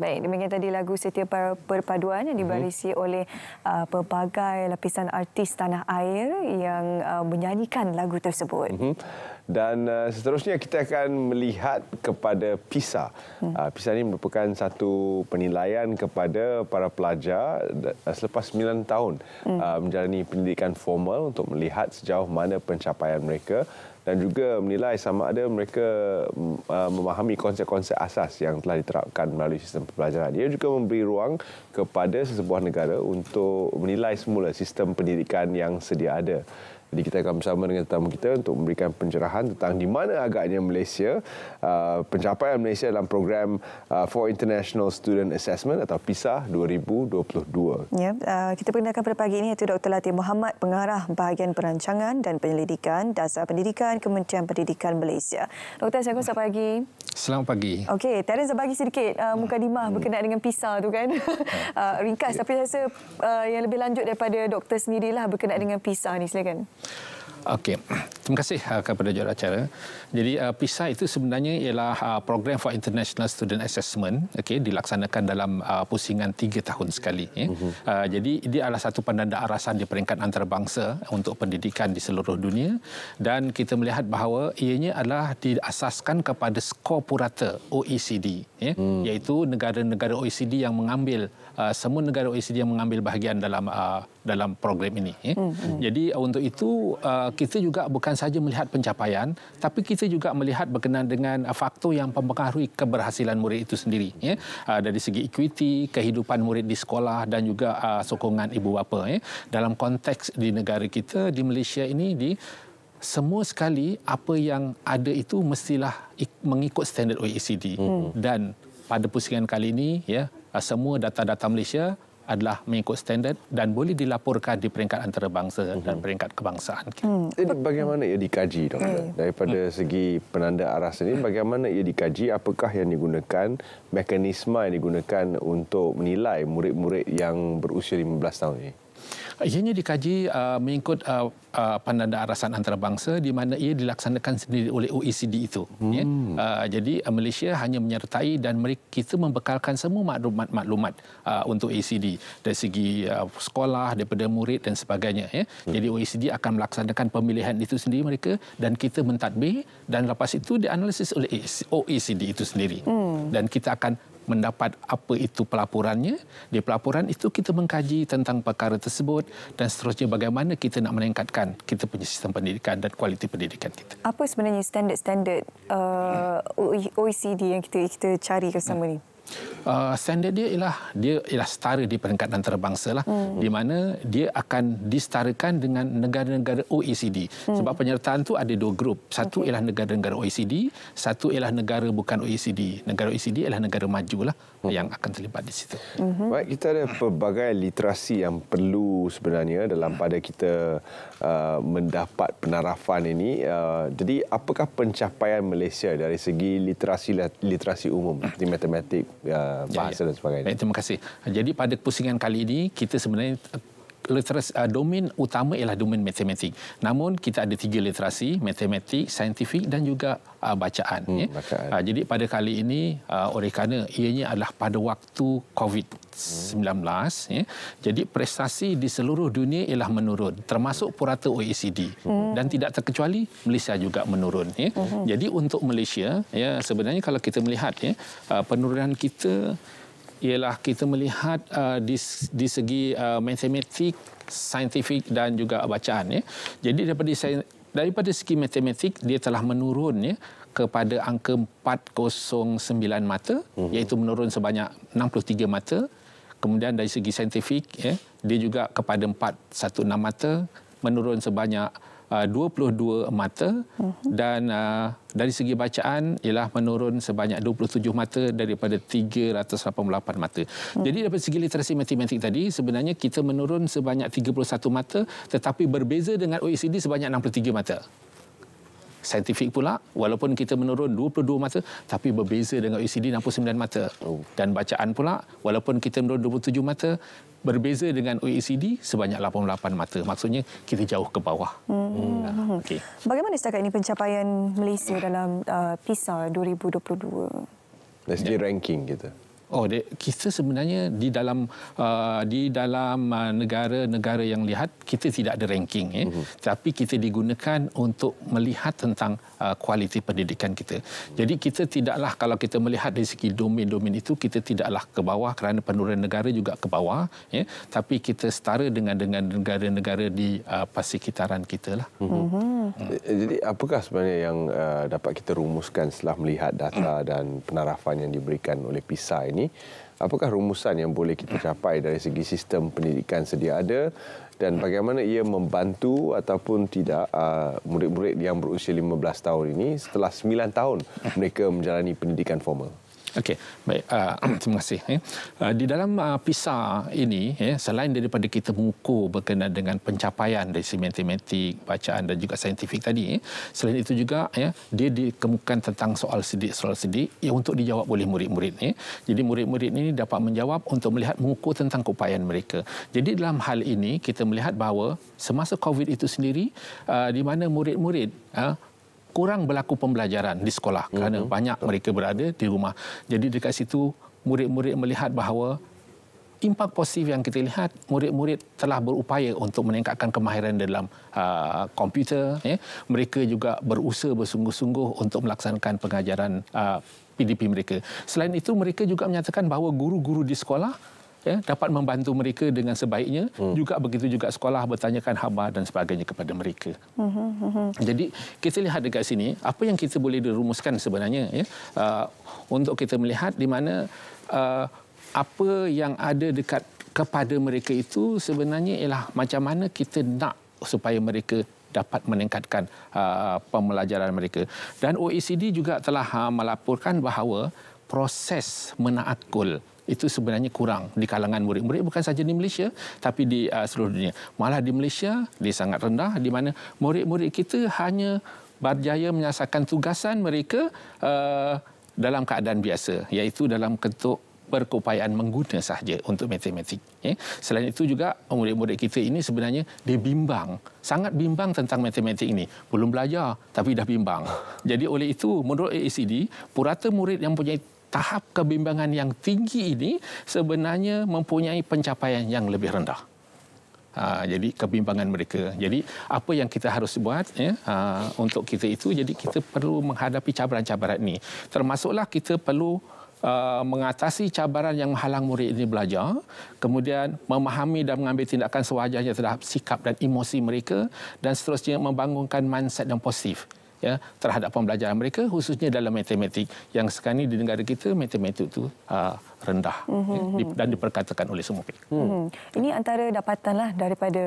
Baik, demikian tadi lagu Setia Perpaduan yang dibarisi oleh pelbagai lapisan artis tanah air yang menyanyikan lagu tersebut. Dan seterusnya kita akan melihat kepada PISA. PISA ini merupakan satu penilaian kepada para pelajar selepas 9 tahun menjalani pendidikan formal untuk melihat sejauh mana pencapaian mereka dan juga menilai sama ada mereka memahami konsep-konsep asas yang telah diterapkan melalui sistem pembelajaran. Ia juga memberi ruang kepada sesebuah negara untuk menilai semula sistem pendidikan yang sedia ada. Jadi kita akan bersama dengan tetamu kita untuk memberikan pencerahan tentang di mana agaknya Malaysia, pencapaian Malaysia dalam program for International Student Assessment atau PISA 2022. Ya, kita perkenalkan pada pagi ini iaitu Dr. Latif Mohamad, Pengarah Bahagian Perancangan dan Penyelidikan Dasar Pendidikan Kementerian Pendidikan Malaysia. Doktor, Assalamualaikum, selamat pagi. Selamat pagi. Okey, Terence bagi sedikit mukadimah berkenaan dengan PISA tu kan. Ringkas, tapi saya rasa yang lebih lanjut daripada doktor sendirilah berkenaan dengan PISA ni. Silakan. Okey, terima kasih kepada juracara. Jadi PISA itu sebenarnya ialah program for International Student Assessment, dilaksanakan dalam pusingan 3 tahun sekali. Jadi dia adalah satu penanda arasan di peringkat antarabangsa untuk pendidikan di seluruh dunia, dan kita melihat bahawa ianya adalah diasaskan kepada skor purata OECD, iaitu negara-negara OECD yang mengambil semua negara OECD yang mengambil bahagian dalam program ini. Jadi untuk itu kita juga bukan sahaja melihat pencapaian, tapi kita juga melihat berkenaan dengan faktor yang mempengaruhi keberhasilan murid itu sendiri. Dari segi equity, kehidupan murid di sekolah dan juga sokongan ibu bapa. Dalam konteks di negara kita, di Malaysia ini, semua sekali apa yang ada itu mestilah mengikut standard OECD. Dan pada pusingan kali ini, semua data-data Malaysia adalah mengikut standard dan boleh dilaporkan di peringkat antarabangsa dan peringkat kebangsaan. Jadi bagaimana ia dikaji, doktor? Daripada segi penanda aras ini, bagaimana ia dikaji? Apakah yang digunakan, mekanisme yang digunakan untuk menilai murid-murid yang berusia 15 tahun ini? Ianya dikaji mengikut penanda arasan antarabangsa di mana ia dilaksanakan sendiri oleh OECD itu. Jadi Malaysia hanya menyertai dan kita membekalkan semua maklumat untuk OECD dari segi sekolah, daripada murid dan sebagainya. Jadi OECD akan melaksanakan pemilihan itu sendiri mereka dan kita mentadbir dan lepas itu dianalisis oleh OECD itu sendiri. Dan kita akan mendapat apa itu pelaporannya. Di pelaporan itu kita mengkaji tentang perkara tersebut dan seterusnya bagaimana kita nak meningkatkan kita punya sistem pendidikan dan kualiti pendidikan kita. Apa sebenarnya standard-standard OECD yang kita cari bersama ni? Standard dia ialah setara di peringkat antarabangsa lah, di mana dia akan disetarakan dengan negara-negara OECD. Sebab penyertaan tu ada 2 grup. Satu ialah negara-negara OECD, satu ialah negara bukan OECD. Negara OECD ialah negara maju lah yang akan terlibat di situ. Baik, kita ada pelbagai literasi yang perlu sebenarnya dalam pada kita mendapat penarafan ini. Jadi apakah pencapaian Malaysia dari segi literasi umum seperti matematik, bahasa dan sebagainya? Baik, terima kasih. Jadi pada pusingan kali ini kita sebenarnya domain utama ialah domain matematik. Namun kita ada 3 literasi, matematik, saintifik dan juga bacaan. Jadi pada kali ini oleh kerana ianya adalah pada waktu COVID-19, jadi prestasi di seluruh dunia ialah menurun, termasuk purata OECD. Dan tidak terkecuali Malaysia juga menurun. Jadi untuk Malaysia, sebenarnya kalau kita melihat penurunan kita ialah kita melihat di segi matematik, saintifik dan juga bacaan. Jadi daripada segi matematik dia telah menurun kepada angka 409 mata, iaitu menurun sebanyak 63 mata. Kemudian dari segi saintifik dia juga kepada 416 mata, menurun sebanyak 22 mata dan dari segi bacaan ialah menurun sebanyak 27 mata daripada 388 mata. Jadi daripada segi literasi matematik tadi sebenarnya kita menurun sebanyak 31 mata tetapi berbeza dengan OECD sebanyak 63 mata. Saintifik pula, walaupun kita menurun 22 mata, tapi berbeza dengan OECD 69 mata. Dan bacaan pula, walaupun kita menurun 27 mata, berbeza dengan OECD sebanyak 88 mata. Maksudnya, kita jauh ke bawah. Okay. Bagaimana setakat ini pencapaian Malaysia dalam PISA 2022? Dari segi ranking kita. Kita sebenarnya di dalam negara-negara yang lihat kita tidak ada ranking, tapi kita digunakan untuk melihat tentang kualiti pendidikan kita. Jadi kita tidaklah, kalau kita melihat dari segi domain-domain itu, kita tidaklah ke bawah kerana penurunan negara juga ke bawah, tapi kita setara dengan negara-negara di persekitaran kita lah. Jadi apakah sebenarnya yang dapat kita rumuskan setelah melihat data dan penarafan yang diberikan oleh PISA ini? Apakah rumusan yang boleh kita capai dari segi sistem pendidikan sedia ada dan bagaimana ia membantu ataupun tidak murid-murid yang berusia 15 tahun ini setelah 9 tahun mereka menjalani pendidikan formal? Okey, baik. Terima kasih. Di dalam PISA ini, selain daripada kita mengukur berkenaan dengan pencapaian dari segi matematik, bacaan dan juga saintifik tadi, selain itu juga dia dikemukakan tentang soal sedik untuk dijawab oleh murid-murid. Jadi murid-murid ini dapat menjawab untuk melihat mengukur tentang keupayaan mereka. Jadi dalam hal ini kita melihat bahawa semasa COVID itu sendiri, di mana murid-murid kurang berlaku pembelajaran di sekolah kerana banyak mereka berada di rumah. Jadi dekat situ murid-murid melihat bahawa impak positif yang kita lihat, murid-murid telah berupaya untuk meningkatkan kemahiran dalam komputer. Mereka juga berusaha bersungguh-sungguh untuk melaksanakan pengajaran PDP mereka. Selain itu mereka juga menyatakan bahawa guru-guru di sekolah dapat membantu mereka dengan sebaiknya. Juga begitu juga sekolah bertanyakan khabar dan sebagainya kepada mereka. Jadi kita lihat dekat sini apa yang kita boleh dirumuskan sebenarnya untuk kita melihat di mana apa yang ada dekat kepada mereka itu sebenarnya ialah macam mana kita nak supaya mereka dapat meningkatkan pembelajaran mereka. Dan OECD juga telah melaporkan bahawa proses menaakul itu sebenarnya kurang di kalangan murid-murid, bukan saja di Malaysia tapi di seluruh dunia. Malah di Malaysia dia sangat rendah, di mana murid-murid kita hanya berjaya menyelesaikan tugasan mereka dalam keadaan biasa, iaitu dalam bentuk berkeupayaan mengguna sahaja untuk matematik. Selain itu juga murid-murid kita ini sebenarnya dia bimbang, sangat bimbang tentang matematik ini. Belum belajar tapi dah bimbang. Jadi oleh itu menurut OECD, purata murid yang punya tahap kebimbangan yang tinggi ini sebenarnya mempunyai pencapaian yang lebih rendah. Jadi kebimbangan mereka. Jadi apa yang kita harus buat untuk kita itu, jadi kita perlu menghadapi cabaran-cabaran ini. Termasuklah kita perlu mengatasi cabaran yang menghalang murid ini belajar, kemudian memahami dan mengambil tindakan sewajarnya terhadap sikap dan emosi mereka, dan seterusnya membangunkan mindset yang positif terhadap pembelajaran mereka, khususnya dalam matematik yang sekarang ini di negara kita matematik itu rendah dan diperkatakan oleh semua pihak. Ini antara dapatanlah daripada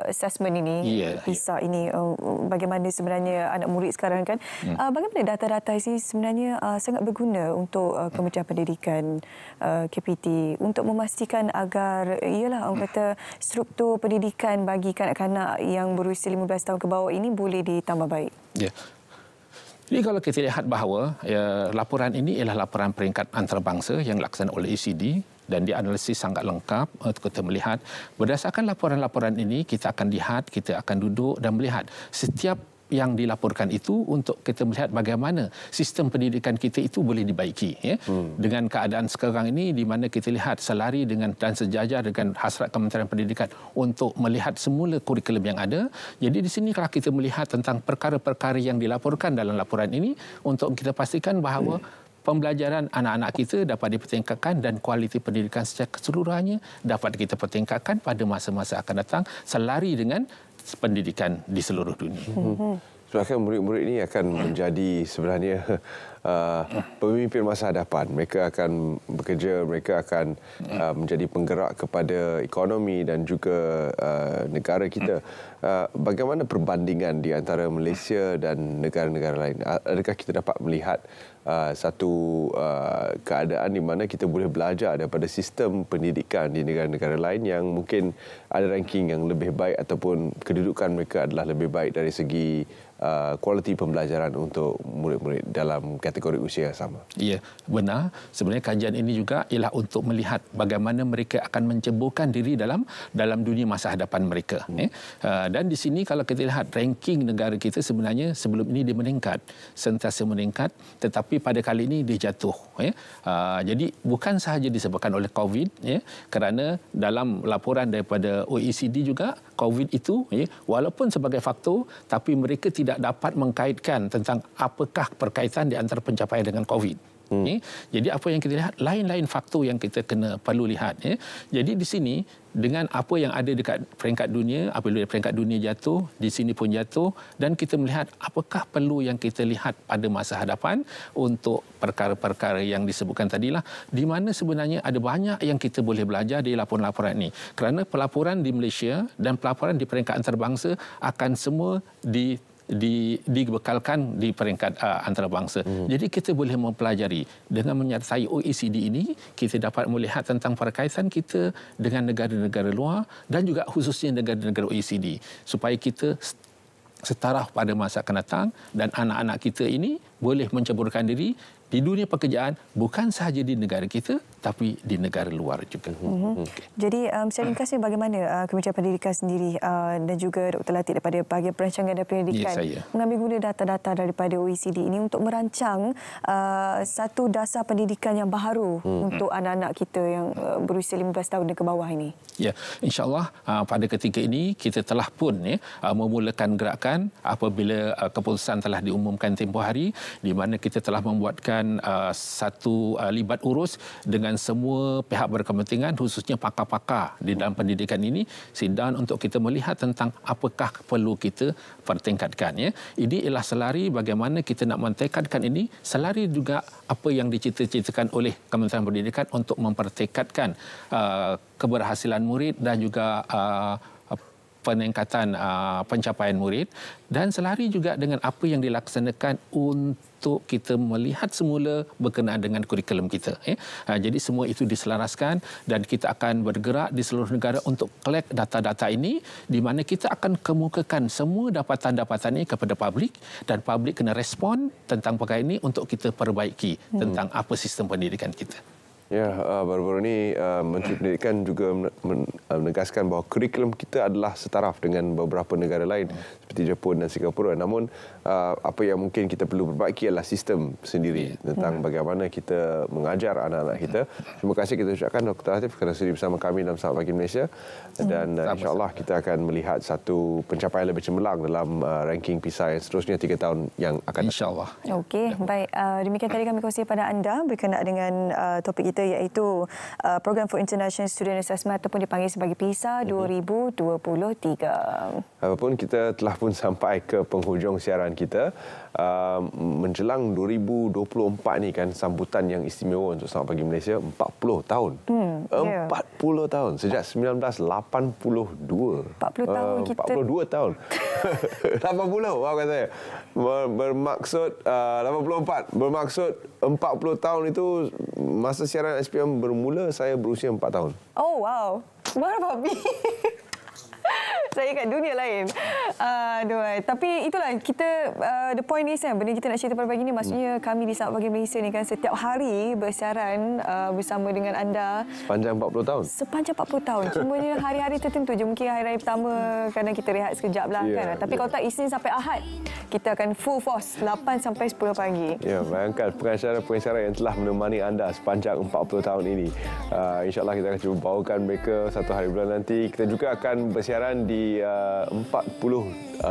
assessment ini, PISA ini, bagaimana sebenarnya anak murid sekarang kan. Bagaimana data-data ini sebenarnya sangat berguna untuk Kementerian Pendidikan KPT untuk memastikan agar orang kata struktur pendidikan bagi kanak-kanak yang berusia 15 tahun ke bawah ini boleh ditambah baik. Jadi kalau kita lihat bahawa laporan ini ialah laporan peringkat antarabangsa yang dilaksanakan oleh OECD dan dianalisis sangat lengkap untuk kita melihat. Berdasarkan laporan-laporan ini kita akan lihat, kita akan duduk dan melihat setiap yang dilaporkan itu untuk kita melihat bagaimana sistem pendidikan kita itu boleh dibaiki. Dengan keadaan sekarang ini di mana kita lihat selari dengan dan sejajar dengan hasrat Kementerian Pendidikan untuk melihat semula kurikulum yang ada. Jadi di sini kalau kita melihat tentang perkara-perkara yang dilaporkan dalam laporan ini untuk kita pastikan bahawa pembelajaran anak-anak kita dapat dipertingkatkan dan kualiti pendidikan secara keseluruhannya dapat kita pertingkatkan pada masa-masa akan datang selari dengan pendidikan di seluruh dunia. Sebabkan murid-murid ini akan menjadi sebenarnya pemimpin masa hadapan. Mereka akan bekerja, mereka akan menjadi penggerak kepada ekonomi dan juga negara kita. Bagaimana perbandingan di antara Malaysia dan negara-negara lain? Adakah kita dapat melihat satu keadaan di mana kita boleh belajar daripada sistem pendidikan di negara-negara lain yang mungkin ada ranking yang lebih baik ataupun kedudukan mereka adalah lebih baik dari segi kualiti pembelajaran untuk murid-murid dalam kategori usia yang sama. Ya, benar. Sebenarnya kajian ini juga ialah untuk melihat bagaimana mereka akan menceburkan diri dalam dunia masa hadapan mereka. Dan di sini kalau kita lihat ranking negara kita sebenarnya sebelum ini dia meningkat, sentiasa meningkat, tetapi pada kali ini dia jatuh. Jadi bukan sahaja disebabkan oleh COVID, kerana dalam laporan daripada OECD juga COVID itu walaupun sebagai faktor, tapi mereka tidak dapat mengkaitkan tentang apakah perkaitan di antara pencapaian dengan COVID. Jadi apa yang kita lihat, lain-lain faktor yang kita perlu lihat. Jadi di sini dengan apa yang ada dekat peringkat dunia, apabila peringkat dunia jatuh, di sini pun jatuh, dan kita melihat apakah perlu yang kita lihat pada masa hadapan untuk perkara-perkara yang disebutkan tadilah, di mana sebenarnya ada banyak yang kita boleh belajar dari laporan-laporan ini. Kerana pelaporan di Malaysia dan pelaporan di peringkat antarabangsa akan semua dibekalkan di peringkat antarabangsa. Jadi kita boleh mempelajari dengan menyertai OECD ini, kita dapat melihat tentang perkaitan kita dengan negara-negara luar dan juga khususnya negara-negara OECD supaya kita setaraf pada masa akan datang dan anak-anak kita ini boleh menceburkan diri di dunia pekerjaan bukan sahaja di negara kita tapi di negara luar juga. Jadi secara ringkasnya bagaimana Kementerian Pendidikan sendiri dan juga Dr. Latif daripada bahagian perancangan dan pendidikan mengambil guna data-data daripada OECD ini untuk merancang satu dasar pendidikan yang baru untuk anak-anak kita yang berusia 15 tahun dan ke bawah ini? Ya, insya-Allah pada ketika ini kita telah pun memulakan gerakan apabila keputusan telah diumumkan tempoh hari, di mana kita telah membuatkan satu libat urus dengan semua pihak berkepentingan, khususnya pakar-pakar di dalam pendidikan ini, sidang untuk kita melihat tentang apakah perlu kita pertingkatkan. Ini ialah selari bagaimana kita nak mentingkatkan ini, selari juga apa yang dicita-citakan oleh Kementerian Pendidikan untuk mempertingkatkan keberhasilan murid dan juga peningkatan pencapaian murid, dan selari juga dengan apa yang dilaksanakan untuk kita melihat semula berkenaan dengan kurikulum kita. Jadi semua itu diselaraskan dan kita akan bergerak di seluruh negara untuk collect data-data ini, di mana kita akan kemukakan semua dapatan-dapatan ini kepada publik, dan publik kena respon tentang perkara ini untuk kita perbaiki tentang apa sistem pendidikan kita. Ya, baru-baru ini Menteri Pendidikan juga menegaskan bahawa kurikulum kita adalah setaraf dengan beberapa negara lain seperti Jepun dan Singapura. Namun apa yang mungkin kita perlu perbaiki adalah sistem sendiri tentang bagaimana kita mengajar anak-anak kita. Terima kasih kita ucapkan Dr. Latif kerana sudi bersama kami dalam Selamat Pagi Malaysia, dan insya-Allah kita akan melihat satu pencapaian lebih cemerlang dalam ranking PISA yang seterusnya 3 tahun yang akan datang. Insya-Allah. Okey, baik. Demikian tadi kami kongsi pada anda berkenaan dengan topik kita, iaitu Program for International Student Assessment ataupun dipanggil sebagai PISA 2023. Apapun, kita telah pun sampai ke penghujung siaran kita. Menjelang 2024 ni kan, sambutan yang istimewa untuk Selamat Pagi Malaysia 40 tahun. 40 tahun sejak 1982. 40 tahun kita. 42 tahun. 80 orang kata saya. Bermaksud 84. Bermaksud 40 tahun itu masa siaran SPM bermula saya berusia 4 tahun. Oh wow. What about me? Saya kat dunia lain. Tapi itulah kita, the point is kan, benda kita nak cerita pada pagi ni, maksudnya kami di Selamat Pagi Malaysia ni kan setiap hari bersiaran bersama dengan anda. Sepanjang 40 tahun? Sepanjang 40 tahun. Cumanya hari-hari tertentu je. Mungkin hari-hari pertama kadang kita rehat sekejap lah kan. Tapi kalau tak, Isnin sampai Ahad, kita akan full force 8 sampai 10 pagi. Ya, bayangkan pengacara-pengacara yang telah menemani anda sepanjang 40 tahun ini. InsyaAllah kita akan cuba bawakan mereka satu hari bulan nanti. Kita juga akan bersiaran di 40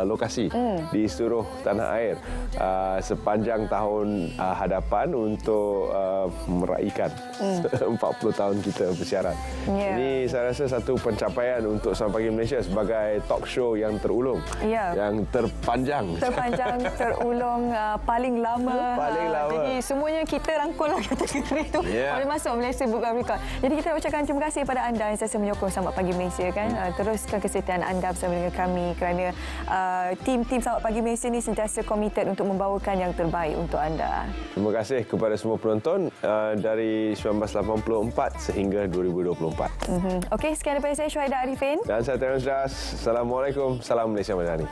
lokasi di seluruh tanah air sepanjang tahun hadapan untuk meraihkan 40 tahun kita bersiaran. Ini saya rasa satu pencapaian untuk Selamat Pagi Malaysia sebagai talk show yang terulung, yang terpanjang, terulung, paling lama. Jadi semuanya kita rangkul lah kategori itu. Boleh masuk Malaysia Book of Record. Jadi kita ucapkan terima kasih kepada anda yang sentiasa menyokong Selamat Pagi Malaysia kan. Teruskan kesetiaan anda bersama dengan kami, kerana tim-tim Selamat Pagi Malaysia ini sentiasa komited untuk membawakan yang terbaik untuk anda. Terima kasih kepada semua penonton dari 1984 sehingga 2024. Okey, sekian daripada saya, Syuhaidah Arifin. Dan saya Terence Das. Assalamualaikum. Salam Malaysia Madani.